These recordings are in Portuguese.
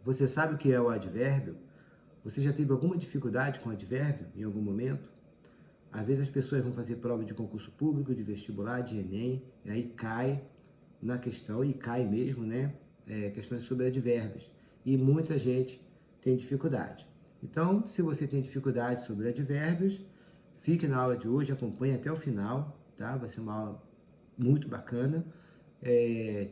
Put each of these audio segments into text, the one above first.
Você sabe o que é o advérbio? Você já teve alguma dificuldade com advérbio em algum momento? Às vezes as pessoas vão fazer prova de concurso público, de vestibular, de Enem, e aí cai na questão, e cai mesmo, né? Questões sobre advérbios. E muita gente tem dificuldade. Então, se você tem dificuldade sobre advérbios, fique na aula de hoje, acompanhe até o final, tá? Vai ser uma aula muito bacana.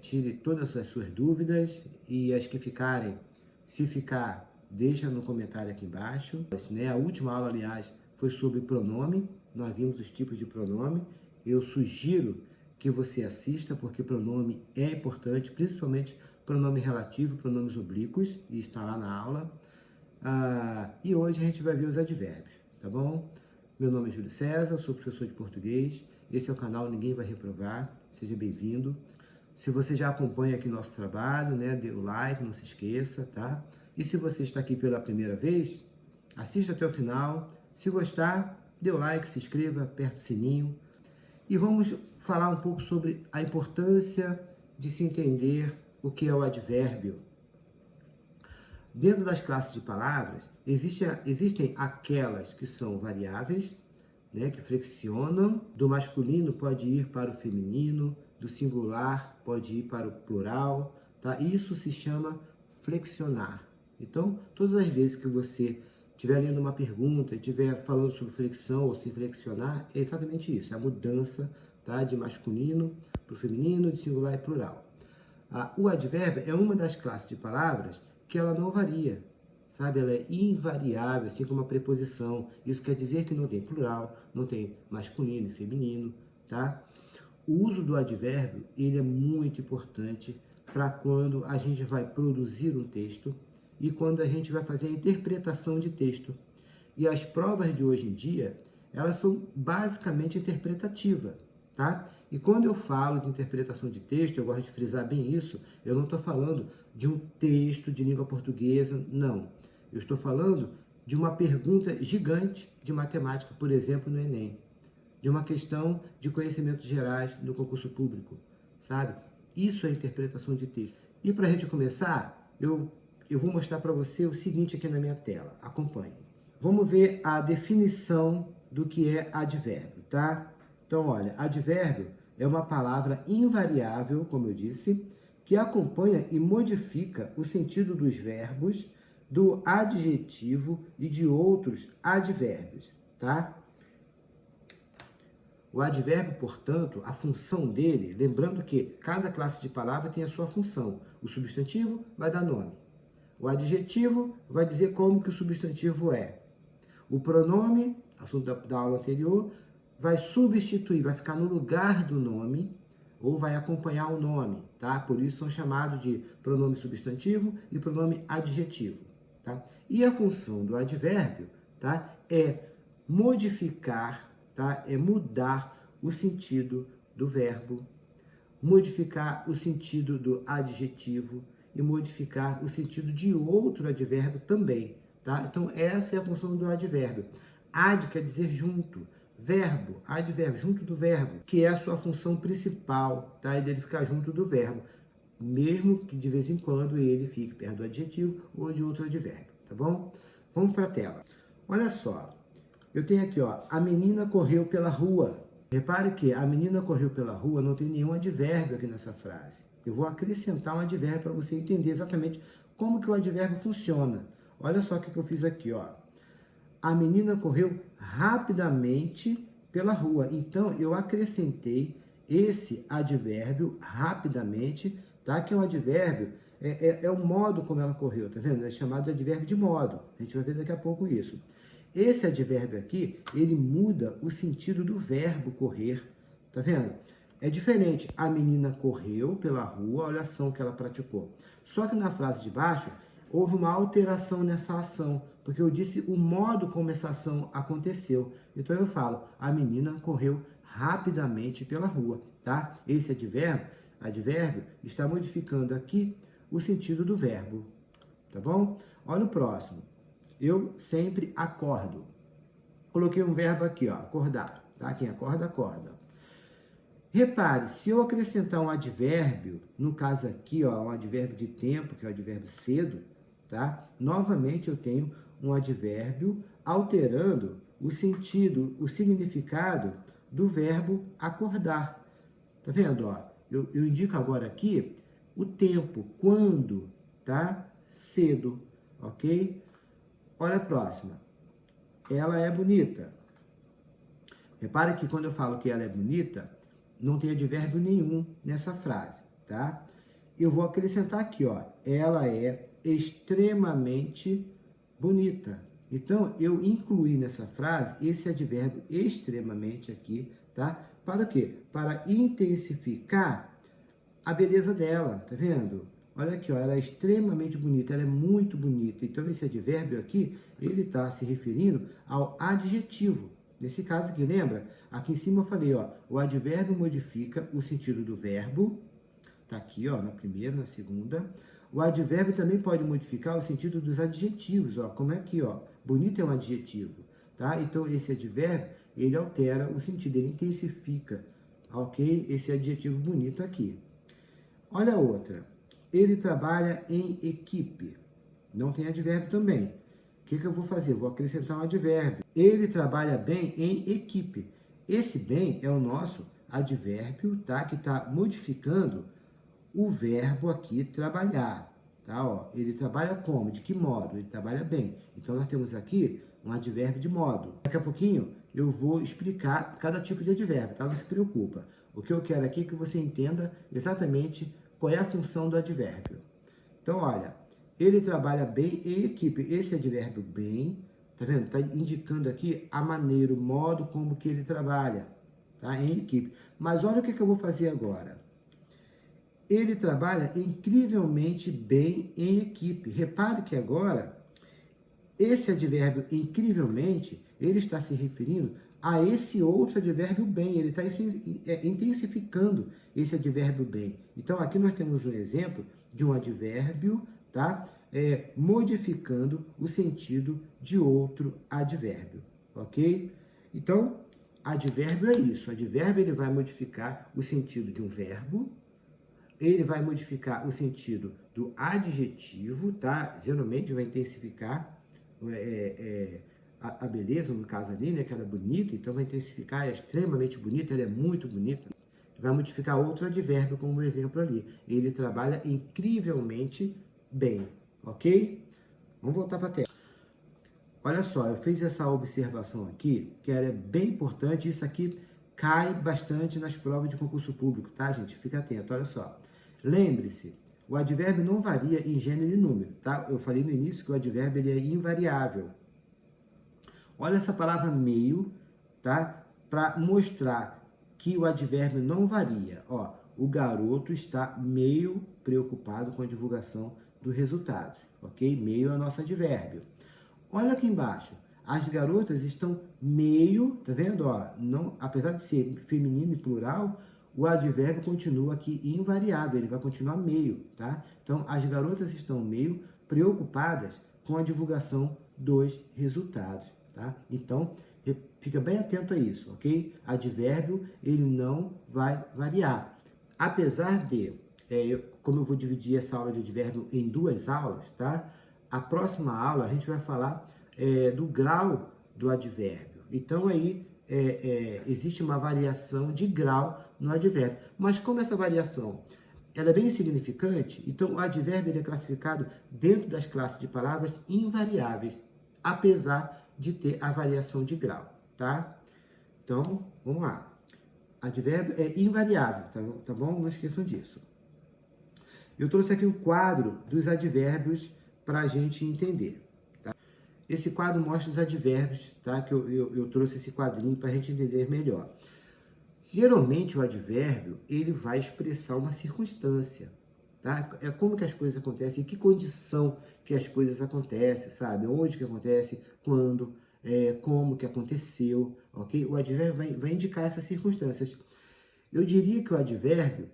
Tire todas as suas dúvidas e as que ficarem, se ficar, deixa no comentário aqui embaixo. A última aula, aliás, foi sobre pronome. Nós vimos os tipos de pronome. Eu sugiro que você assista, porque pronome é importante, principalmente pronome relativo, pronomes oblíquos, e está lá na aula. E hoje a gente vai ver os advérbios, tá bom? Meu nome é Júlio César, sou professor de português. Esse é o canal Ninguém Vai Reprovar. Seja bem-vindo. Se você já acompanha aqui nosso trabalho, né, dê o like, não se esqueça, tá? E se você está aqui pela primeira vez, assista até o final. Se gostar, dê o like, se inscreva, aperte o sininho. E vamos falar um pouco sobre a importância de se entender o que é o advérbio. Dentro das classes de palavras, existem aquelas que são variáveis, né, que flexionam. Do masculino pode ir para o feminino, do singular pode ir para o plural, tá? Isso se chama flexionar. Então, todas as vezes que você estiver lendo uma pergunta, estiver falando sobre flexão ou se flexionar, é exatamente isso, é a mudança, tá, de masculino para o feminino, de singular e plural. O advérbio é uma das classes de palavras que ela não varia, sabe? Ela é invariável, assim como a preposição. Isso quer dizer que não tem plural, não tem masculino e feminino, tá? O uso do advérbio, ele é muito importante para quando a gente vai produzir um texto e quando a gente vai fazer a interpretação de texto. E as provas de hoje em dia, elas são basicamente interpretativas, tá? E quando eu falo de interpretação de texto, eu gosto de frisar bem isso, eu não estou falando de um texto de língua portuguesa, não. Eu estou falando de uma pergunta gigante de matemática, por exemplo, no Enem. De uma questão de conhecimentos gerais no concurso público, sabe? Isso é interpretação de texto. E para a gente começar, eu vou mostrar para você o seguinte aqui na minha tela. Acompanhe. Vamos ver a definição do que é advérbio, tá? Então, olha, advérbio é uma palavra invariável, como eu disse, que acompanha e modifica o sentido dos verbos, do adjetivo e de outros advérbios, tá? O advérbio, portanto, a função dele, lembrando que cada classe de palavra tem a sua função. O substantivo vai dar nome. O adjetivo vai dizer como que o substantivo é. O pronome, assunto da aula anterior, vai substituir, vai ficar no lugar do nome ou vai acompanhar o nome, tá? Por isso são chamados de pronome substantivo e pronome adjetivo, tá? E a função do advérbio, tá? É modificar, tá? É mudar o sentido do verbo, modificar o sentido do adjetivo e modificar o sentido de outro advérbio também, tá? Então, essa é a função do advérbio. Ad quer dizer junto, verbo, advérbio, junto do verbo, que é a sua função principal, tá? É dele ficar junto do verbo, mesmo que de vez em quando ele fique perto do adjetivo ou de outro advérbio, tá bom? Vamos para a tela. Olha só, eu tenho aqui, ó, a menina correu pela rua. Repare que a menina correu pela rua, não tem nenhum advérbio aqui nessa frase. Eu vou acrescentar um advérbio para você entender exatamente como que o advérbio funciona. Olha só o que eu fiz aqui, ó. A menina correu rapidamente pela rua. Então, eu acrescentei esse advérbio rapidamente, tá? Que é um advérbio, é o modo como ela correu, tá vendo? É chamado de advérbio de modo. A gente vai ver daqui a pouco isso. Esse advérbio aqui, ele muda o sentido do verbo correr, tá vendo? É diferente, a menina correu pela rua, olha a ação que ela praticou. Só que na frase de baixo, houve uma alteração nessa ação, porque eu disse o modo como essa ação aconteceu. Então eu falo, a menina correu rapidamente pela rua, tá? Esse advérbio está modificando aqui o sentido do verbo, tá bom? Olha o próximo. Eu sempre acordo. Coloquei um verbo aqui, ó, acordar, tá? Quem acorda, acorda. Repare, se eu acrescentar um advérbio, no caso aqui, ó, um advérbio de tempo, que é o advérbio cedo, tá? Novamente eu tenho um advérbio alterando o sentido, o significado do verbo acordar. Tá vendo, ó? Eu indico agora aqui o tempo, quando, tá? Cedo, ok? Olha a próxima. Ela é bonita. Repara que quando eu falo que ela é bonita, não tem advérbio nenhum nessa frase, tá? Eu vou acrescentar aqui, ó. Ela é extremamente bonita. Então, eu incluí nessa frase esse advérbio extremamente aqui, tá? Para o quê? Para intensificar a beleza dela, tá vendo? Olha aqui, ó, ela é extremamente bonita, ela é muito bonita. Então, esse advérbio aqui, ele está se referindo ao adjetivo. Nesse caso aqui, lembra? Aqui em cima eu falei, ó, o advérbio modifica o sentido do verbo. Tá aqui, ó, na primeira, na segunda. O advérbio também pode modificar o sentido dos adjetivos, ó, como é aqui, ó. Bonito é um adjetivo, tá? Então, esse advérbio, ele altera o sentido, ele intensifica, ok? Esse adjetivo bonito aqui. Olha a outra. Ele trabalha em equipe. Não tem advérbio também. O que eu vou fazer? Eu vou acrescentar um advérbio. Ele trabalha bem em equipe. Esse bem é o nosso advérbio, tá? Que está modificando o verbo aqui trabalhar, tá? Ó, ele trabalha como? De que modo? Ele trabalha bem. Então, nós temos aqui um advérbio de modo. Daqui a pouquinho eu vou explicar cada tipo de advérbio, tá? Não se preocupa. O que eu quero aqui é que você entenda exatamente qual é a função do advérbio. Então, olha, ele trabalha bem em equipe. Esse advérbio bem, tá vendo? Tá indicando aqui a maneira, o modo como que ele trabalha, tá? Em equipe. Mas olha o que eu vou fazer agora. Ele trabalha incrivelmente bem em equipe. Repare que agora, esse advérbio incrivelmente, ele está se referindo a esse outro advérbio bem. Ele está intensificando esse advérbio bem. Então, aqui nós temos um exemplo de um advérbio, tá? Modificando o sentido de outro advérbio, ok? Então, advérbio é isso. Advérbio ele vai modificar o sentido de um verbo, ele vai modificar o sentido do adjetivo, tá? Geralmente vai intensificar a beleza, no caso ali, né? Que ela é bonita, então vai intensificar, é extremamente bonita, ela é muito bonita. Vai modificar outro advérbio, como o exemplo ali. Ele trabalha incrivelmente bem, ok? Vamos voltar para a tela. Olha só, eu fiz essa observação aqui, que ela é bem importante, isso aqui cai bastante nas provas de concurso público, tá, gente? Fica atento, olha só. Lembre-se, o advérbio não varia em gênero e número, tá? Eu falei no início que o advérbio ele é invariável. Olha essa palavra meio, tá? Para mostrar que o advérbio não varia. Ó, o garoto está meio preocupado com a divulgação do resultado, ok? Meio é o nosso advérbio. Olha aqui embaixo. As garotas estão meio, tá vendo? Ó, não, apesar de ser feminino e plural, o advérbio continua aqui invariável, ele vai continuar meio, tá? Então, as garotas estão meio preocupadas com a divulgação dos resultados, tá? Então, fica bem atento a isso, ok? Advérbio, ele não vai variar. Apesar de, como eu vou dividir essa aula de advérbio em duas aulas, tá? A próxima aula a gente vai falar do grau do advérbio. Então, aí, existe uma variação de grau no advérbio. Mas como essa variação ela é bem insignificante, então o advérbio ele é classificado dentro das classes de palavras invariáveis, apesar de ter a variação de grau, tá? Então, vamos lá. Advérbio é invariável, tá bom? Não esqueçam disso. Eu trouxe aqui um quadro dos advérbios para a gente entender. Tá? Esse quadro mostra os advérbios, tá? Que eu trouxe esse quadrinho para a gente entender melhor. Geralmente o advérbio ele vai expressar uma circunstância, tá? É como que as coisas acontecem, em que condição que as coisas acontecem, sabe? Onde que acontece, quando, como que aconteceu, ok? O advérbio vai indicar essas circunstâncias. Eu diria que o advérbio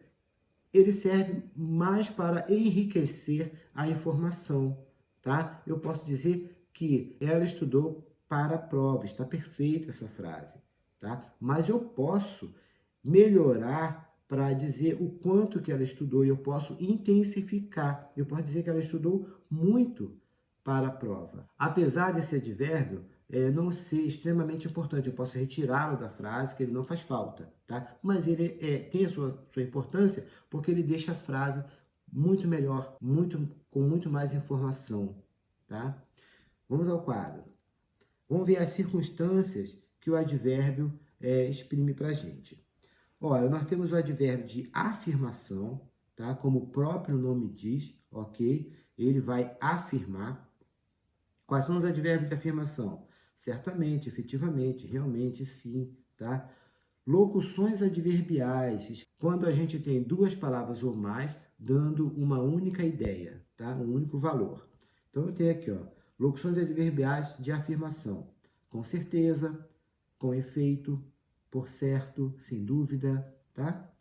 ele serve mais para enriquecer a informação, tá? Eu posso dizer que ela estudou para a prova, está perfeita essa frase, tá? Mas eu posso melhorar para dizer o quanto que ela estudou, eu posso intensificar, eu posso dizer que ela estudou muito, para a prova. Apesar desse advérbio não ser extremamente importante, eu posso retirá-lo da frase, que ele não faz falta, tá? Mas ele tem a sua importância porque ele deixa a frase muito melhor, com muito mais informação, tá? Vamos ao quadro. Vamos ver as circunstâncias que o advérbio exprime para a gente. Olha, nós temos o advérbio de afirmação, tá? Como o próprio nome diz, ok? Ele vai afirmar. Quais são os advérbios de afirmação? Certamente, efetivamente, realmente, sim, tá? Locuções adverbiais, quando a gente tem duas palavras ou mais, dando uma única ideia, tá? Um único valor. Então, eu tenho aqui, ó, locuções adverbiais de afirmação. Com certeza, com efeito, por certo, sem dúvida, tá?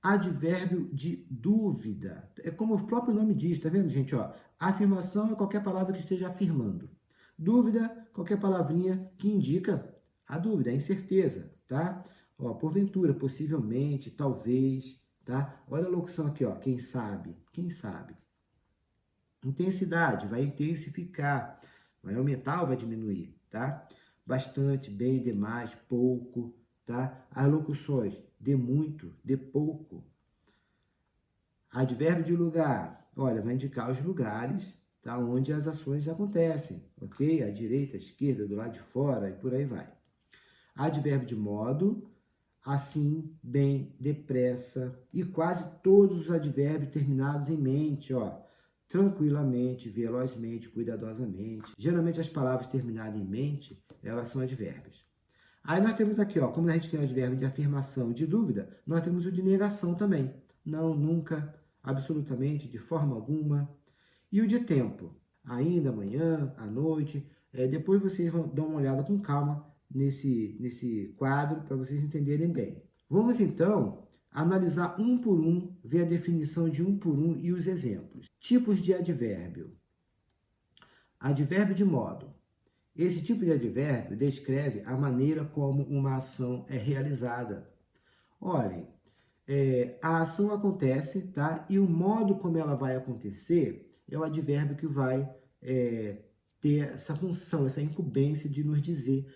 Advérbio de dúvida. É como o próprio nome diz, tá vendo, gente? Ó, afirmação é qualquer palavra que esteja afirmando. Dúvida, qualquer palavrinha que indica a dúvida, a incerteza, tá? Ó, porventura, possivelmente, talvez, tá? Olha a locução aqui, ó, quem sabe, quem sabe. Intensidade, vai intensificar, vai aumentar ou vai diminuir, tá? Bastante, bem, demais, pouco, tá? As locuções, de muito, de pouco. Advérbio de lugar, olha, vai indicar os lugares, tá? Onde as ações acontecem, ok? À direita, à esquerda, do lado de fora e por aí vai. Advérbio de modo, assim, bem, depressa e quase todos os advérbios terminados em mente, ó. Tranquilamente, velozmente, cuidadosamente. Geralmente as palavras terminadas em mente, elas são advérbios. Aí nós temos aqui, ó, como a gente tem o advérbio de afirmação e de dúvida, nós temos o de negação também. Não, nunca, absolutamente, de forma alguma. E o de tempo. Ainda, amanhã, à noite. Depois vocês vão dar uma olhada com calma nesse quadro para vocês entenderem bem. Vamos então analisar um por um, ver a definição de um por um e os exemplos. Tipos de advérbio. Advérbio de modo. Esse tipo de advérbio descreve a maneira como uma ação é realizada. Olhem, a ação acontece, tá? E o modo como ela vai acontecer é o advérbio que vai ter essa função, essa incumbência de nos dizer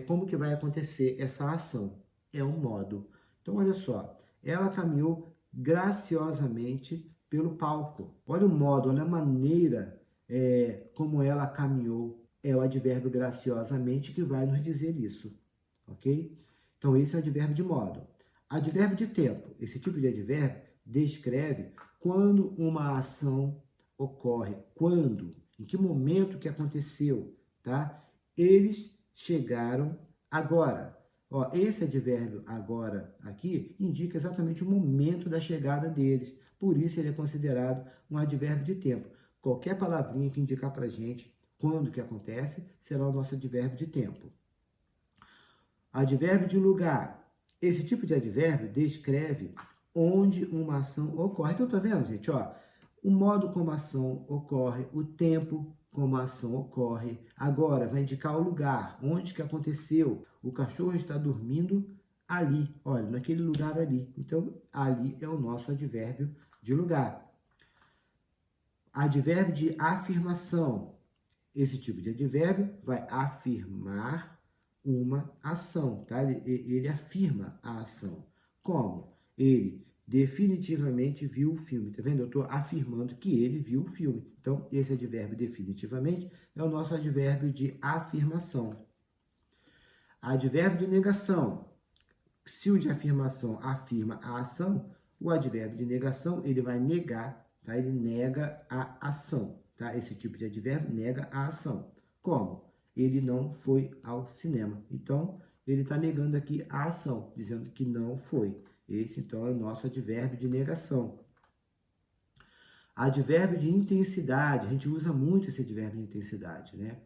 como que vai acontecer essa ação. É um modo. Então, olha só, ela caminhou graciosamente pelo palco. Olha o modo, olha a maneira como ela caminhou. É o advérbio graciosamente que vai nos dizer isso, ok? Então, esse é o advérbio de modo. Advérbio de tempo. Esse tipo de advérbio descreve quando uma ação ocorre. Quando, em que momento que aconteceu, tá? Eles chegaram agora. Ó, esse advérbio agora aqui indica exatamente o momento da chegada deles. Por isso ele é considerado um advérbio de tempo. Qualquer palavrinha que indicar para a gente quando que acontece será o nosso advérbio de tempo. Advérbio de lugar. Esse tipo de advérbio descreve onde uma ação ocorre. Então, tá vendo, gente? Ó, o modo como a ação ocorre, o tempo como a ação ocorre. Agora, vai indicar o lugar, onde que aconteceu. O cachorro está dormindo ali, olha, naquele lugar ali. Então, ali é o nosso advérbio de lugar. Advérbio de afirmação. Esse tipo de advérbio vai afirmar uma ação, tá? Ele afirma a ação. Como? Ele definitivamente viu o filme, tá vendo? Eu estou afirmando que ele viu o filme. Então, esse advérbio definitivamente é o nosso advérbio de afirmação. Advérbio de negação. Se o de afirmação afirma a ação, o advérbio de negação, ele vai negar, tá? Ele nega a ação, tá? Esse tipo de advérbio nega a ação. Como? Ele não foi ao cinema. Então, ele está negando aqui a ação, dizendo que não foi. Esse, então, é o nosso advérbio de negação. Advérbio de intensidade. A gente usa muito esse advérbio de intensidade, né?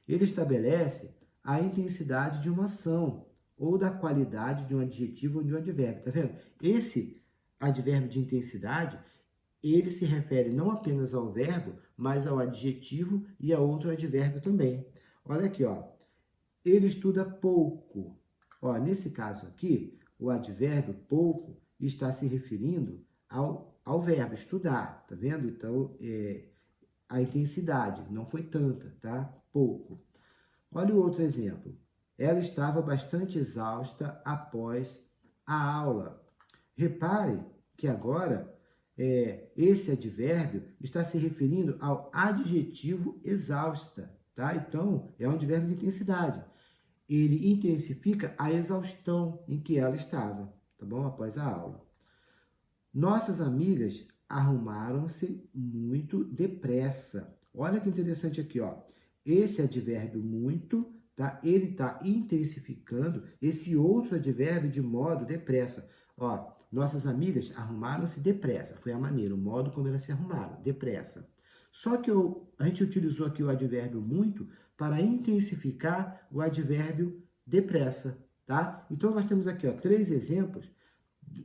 Ele estabelece a intensidade de uma ação ou da qualidade de um adjetivo ou de um advérbio. Tá vendo? Esse advérbio de intensidade, ele se refere não apenas ao verbo, mas ao adjetivo e a outro advérbio também. Olha aqui, ó. Ele estuda pouco. Ó, nesse caso aqui, o advérbio pouco está se referindo ao verbo estudar, tá vendo? Então, a intensidade, não foi tanta, tá? Pouco. Olha o outro exemplo. Ela estava bastante exausta após a aula. Repare que agora esse advérbio está se referindo ao adjetivo exausta, tá? Então, é um advérbio de intensidade. Ele intensifica a exaustão em que ela estava, tá bom? Após a aula. Nossas amigas arrumaram-se muito depressa. Olha que interessante aqui, ó. Esse advérbio muito, tá? Ele está intensificando esse outro advérbio de modo depressa. Ó, nossas amigas arrumaram-se depressa. Foi a maneira, o modo como elas se arrumaram, depressa. Só que a gente utilizou aqui o advérbio muito para intensificar o advérbio depressa, tá? Então, nós temos aqui, ó, 3 exemplos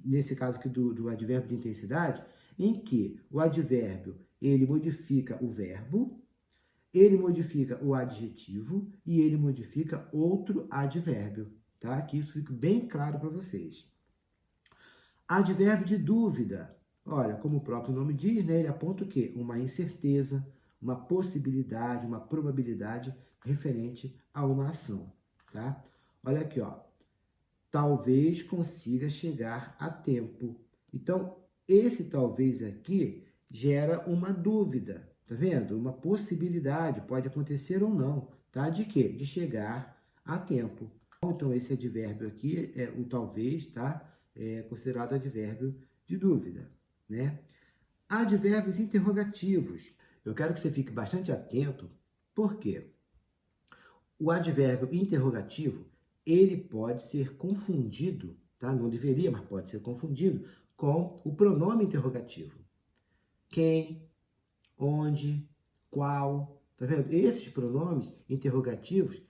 nesse caso aqui do advérbio de intensidade, em que o advérbio ele modifica o verbo, ele modifica o adjetivo e ele modifica outro advérbio, tá? Que isso fique bem claro para vocês. Advérbio de dúvida. Olha, como o próprio nome diz, né, ele aponta o quê? Uma incerteza, uma possibilidade, uma probabilidade referente a uma ação, tá? Olha aqui, ó. Talvez consiga chegar a tempo. Então, esse talvez aqui gera uma dúvida, tá vendo? Uma possibilidade, pode acontecer ou não, tá? De quê? De chegar a tempo. Então, esse advérbio aqui, o talvez, tá? É considerado advérbio de dúvida, né? Advérbios interrogativos. Eu quero que você fique bastante atento, porque o advérbio interrogativo ele pode ser confundido, tá? Não deveria, mas pode ser confundido com o pronome interrogativo. Quem, onde, qual, tá vendo? Esses pronomes interrogativos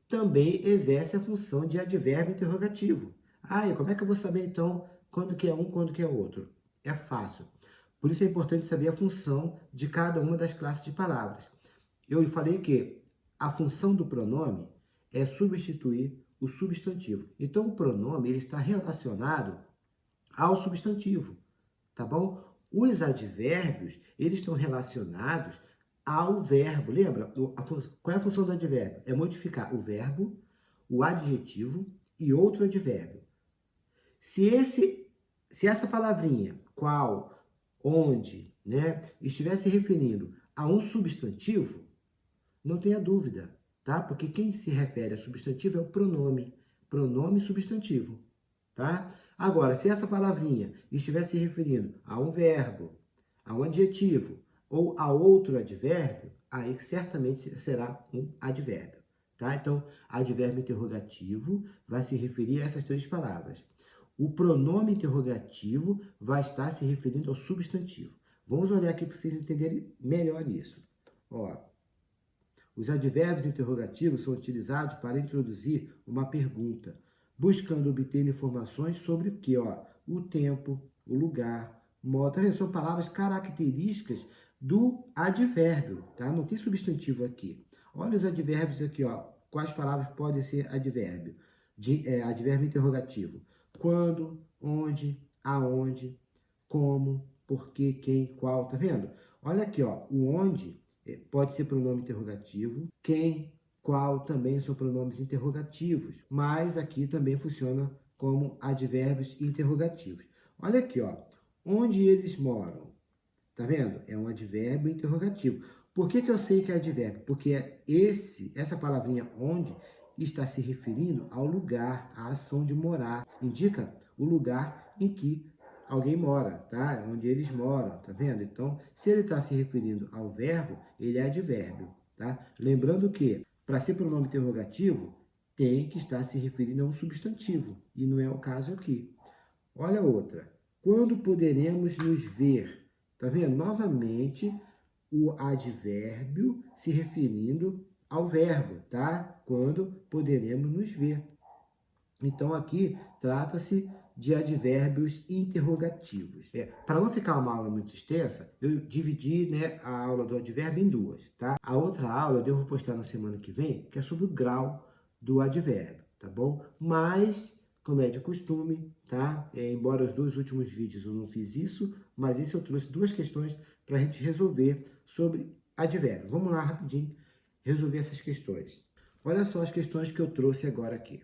também exercem a função de advérbio interrogativo. Ah, e como é que eu vou saber, então, quando que é um, quando que é outro? É fácil. Por isso é importante saber a função de cada uma das classes de palavras. Eu falei que a função do pronome é substituir o substantivo. Então, o pronome ele está relacionado ao substantivo, tá bom? Os advérbios, eles estão relacionados ao verbo. Lembra? Qual é a função do advérbio? É modificar o verbo, o adjetivo e outro advérbio. Se essa palavrinha, qual, onde, né, estiver se referindo a um substantivo, não tenha dúvida, tá? Porque quem se refere a substantivo é o pronome substantivo, tá? Agora, se essa palavrinha estiver se referindo a um verbo, a um adjetivo ou a outro advérbio, aí certamente será um advérbio, tá? Então, advérbio interrogativo vai se referir a essas 3 palavras. O pronome interrogativo vai estar se referindo ao substantivo. Vamos olhar aqui para vocês entenderem melhor isso. Ó, os advérbios interrogativos são utilizados para introduzir uma pergunta, buscando obter informações sobre o que? Ó, o tempo, o lugar, modo. Tá vendo? São palavras características do advérbio, tá? Não tem substantivo aqui. Olha os advérbios aqui, ó. Quais palavras podem ser advérbio? Advérbio interrogativo. Quando, onde, aonde, como, porquê, quem, qual, tá vendo? Olha aqui, ó. O onde pode ser pronome interrogativo, quem, qual também são pronomes interrogativos, mas aqui também funciona como advérbios interrogativos. Olha aqui, ó, onde eles moram, tá vendo? É um advérbio interrogativo. Por que eu sei que é advérbio? Porque essa palavrinha onde está se referindo ao lugar, à ação de morar. Indica o lugar em que alguém mora, tá? Onde eles moram, tá vendo? Então, se ele está se referindo ao verbo, ele é advérbio, tá? Lembrando que, para ser pronome interrogativo, tem que estar se referindo a um substantivo, e não é o caso aqui. Olha outra. Quando poderemos nos ver? Tá vendo? Novamente, o advérbio se referindo ao verbo, tá? Quando poderemos nos ver. Então, aqui trata-se de advérbios interrogativos. Para não ficar uma aula muito extensa, eu dividi, né, a aula do advérbio em 2, tá? A outra aula eu devo postar na semana que vem, que é sobre o grau do advérbio, tá bom? Mas, como é de costume, tá? Embora os 2 últimos vídeos eu não fiz isso, mas esse eu trouxe 2 questões para a gente resolver sobre advérbios. Vamos lá rapidinho resolver essas questões. Olha só as questões que eu trouxe agora aqui.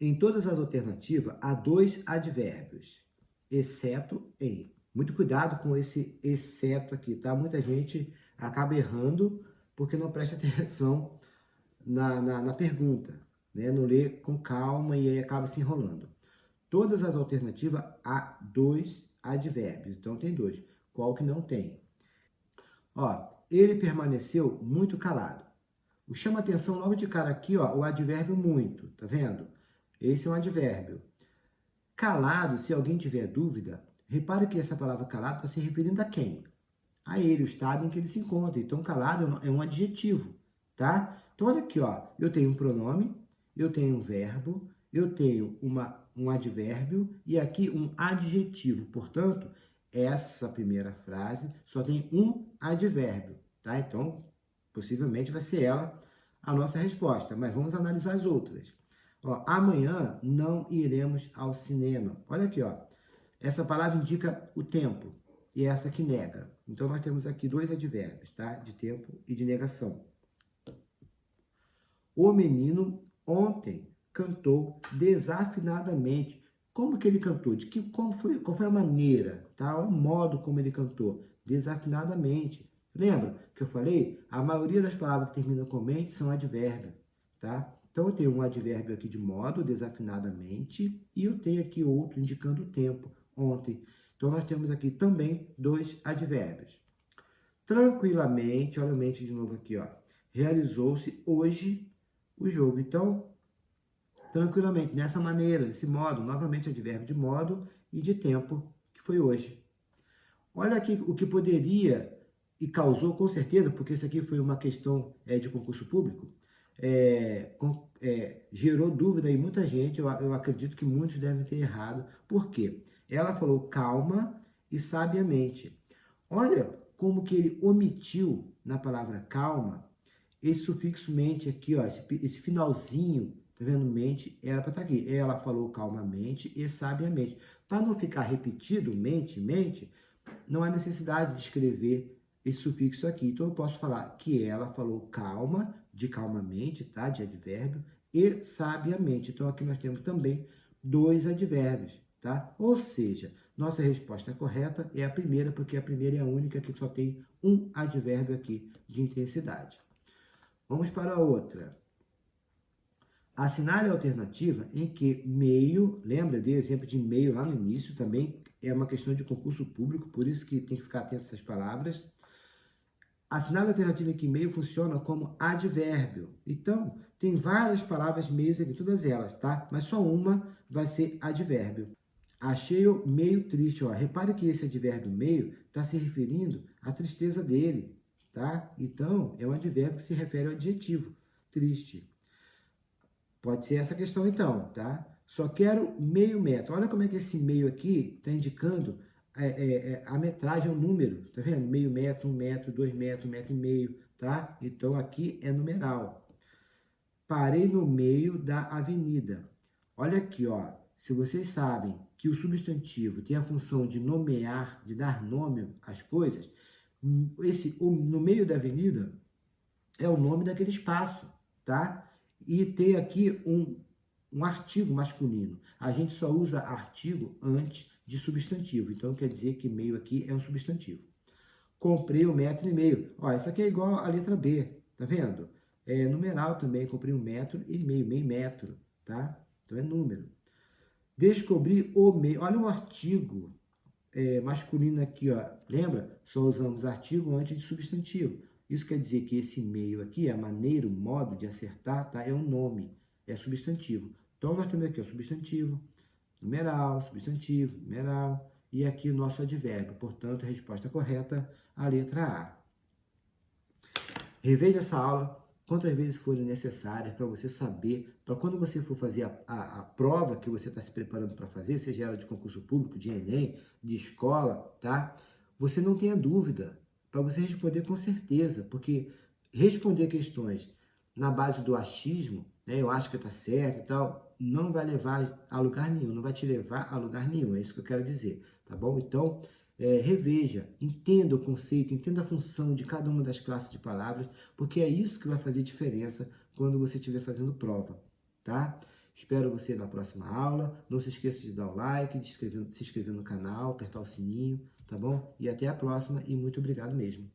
Em todas as alternativas, há 2 advérbios, exceto em. Muito cuidado com esse exceto aqui, tá? Muita gente acaba errando porque não presta atenção na pergunta, né? Não lê com calma e aí acaba se enrolando. Todas as alternativas, há 2 advérbios, então tem 2. Qual que não tem? Ó, ele permaneceu muito calado. O chama atenção logo de cara aqui, ó, o advérbio muito, tá vendo? Esse é um advérbio. Calado, se alguém tiver dúvida, repare que essa palavra calado está se referindo a quem? A ele, o estado em que ele se encontra. Então, calado é um adjetivo, tá? Então, olha aqui, ó, eu tenho um pronome, eu tenho um verbo, eu tenho um advérbio e aqui um adjetivo. Portanto, essa primeira frase só tem um advérbio, tá? Então, possivelmente vai ser ela a nossa resposta, mas vamos analisar as outras. Ó, amanhã não iremos ao cinema. Olha aqui, ó. Essa palavra indica o tempo e essa que nega. Então, nós temos aqui 2 advérbios, tá? De tempo e de negação. O menino ontem cantou desafinadamente. Como que ele cantou? Qual foi a maneira, tá? O modo como ele cantou. Desafinadamente. Lembra que eu falei? A maioria das palavras que terminam com mente são advérbios, tá? Então, eu tenho um advérbio aqui de modo, desafinadamente, e eu tenho aqui outro indicando o tempo, ontem. Então, nós temos aqui também 2 advérbios. Tranquilamente, olha a mente de novo aqui, ó. Realizou-se hoje o jogo. Então, tranquilamente, dessa maneira, desse modo, novamente advérbio de modo e de tempo, que foi hoje. Olha aqui o que poderia e causou, com certeza, porque isso aqui foi uma questão de concurso público, gerou dúvida em muita gente, eu acredito que muitos devem ter errado. Por quê? Ela falou calma e sabiamente. Olha como que ele omitiu na palavra calma esse sufixo mente aqui, ó, esse finalzinho, tá vendo? Mente, era para estar aqui. Ela falou calmamente e sabiamente. Para não ficar repetido, mente, mente, não há necessidade de escrever esse sufixo aqui. Então, eu posso falar que ela falou calma, de calmamente, tá? De advérbio, e sabiamente. Então, aqui nós temos também 2 advérbios, tá? Ou seja, nossa resposta correta é a primeira, porque a primeira é a única que só tem um advérbio aqui de intensidade. Vamos para a outra. Assinale a alternativa em que meio, lembra, dei exemplo de meio lá no início, também é uma questão de concurso público, por isso que tem que ficar atento a essas palavras. Assinale a alternativa em que meio funciona como advérbio. Então, tem várias palavras meios aqui, todas elas, tá? Mas só uma vai ser advérbio. Achei-o meio triste, ó. Repare que esse advérbio meio está se referindo à tristeza dele, tá? Então, é um advérbio que se refere ao adjetivo, triste. Pode ser essa questão então, tá? Só quero meio metro. Olha como é que esse meio aqui está indicando a metragem, o número, tá vendo? Meio metro, 1 metro, 2 metros, 1,5 metro, tá? Então, aqui é numeral. Parei no meio da avenida. Olha aqui, ó. Se vocês sabem que o substantivo tem a função de nomear, de dar nome às coisas, no meio da avenida é o nome daquele espaço, tá? E tem aqui um artigo masculino. A gente só usa artigo antes de substantivo. Então, quer dizer que meio aqui é um substantivo. Comprei 1,5 metro. Ó, essa aqui é igual à letra B, tá vendo? É numeral também. Comprei 1,5 metro, meio metro, tá? Então, é número. Descobri o meio. Olha o artigo masculino aqui, ó. Lembra? Só usamos artigo antes de substantivo. Isso quer dizer que esse meio aqui, a maneira, o modo de acertar, tá? É um nome, é substantivo. Então, nós temos aqui o substantivo, numeral, substantivo, numeral, e aqui o nosso advérbio. Portanto, a resposta correta, a letra A. Reveja essa aula quantas vezes forem necessárias para você saber, para quando você for fazer a prova que você está se preparando para fazer, seja ela de concurso público, de Enem, de escola, tá? Você não tenha dúvida, para você responder com certeza, porque responder questões na base do achismo, né, eu acho que está certo e tal, não vai levar a lugar nenhum, não vai te levar a lugar nenhum, é isso que eu quero dizer, tá bom? Então, reveja, entenda o conceito, entenda a função de cada uma das classes de palavras, porque é isso que vai fazer diferença quando você estiver fazendo prova, tá? Espero você na próxima aula. Não se esqueça de dar o like, de se inscrever no canal, apertar o sininho, tá bom? E até a próxima e muito obrigado mesmo.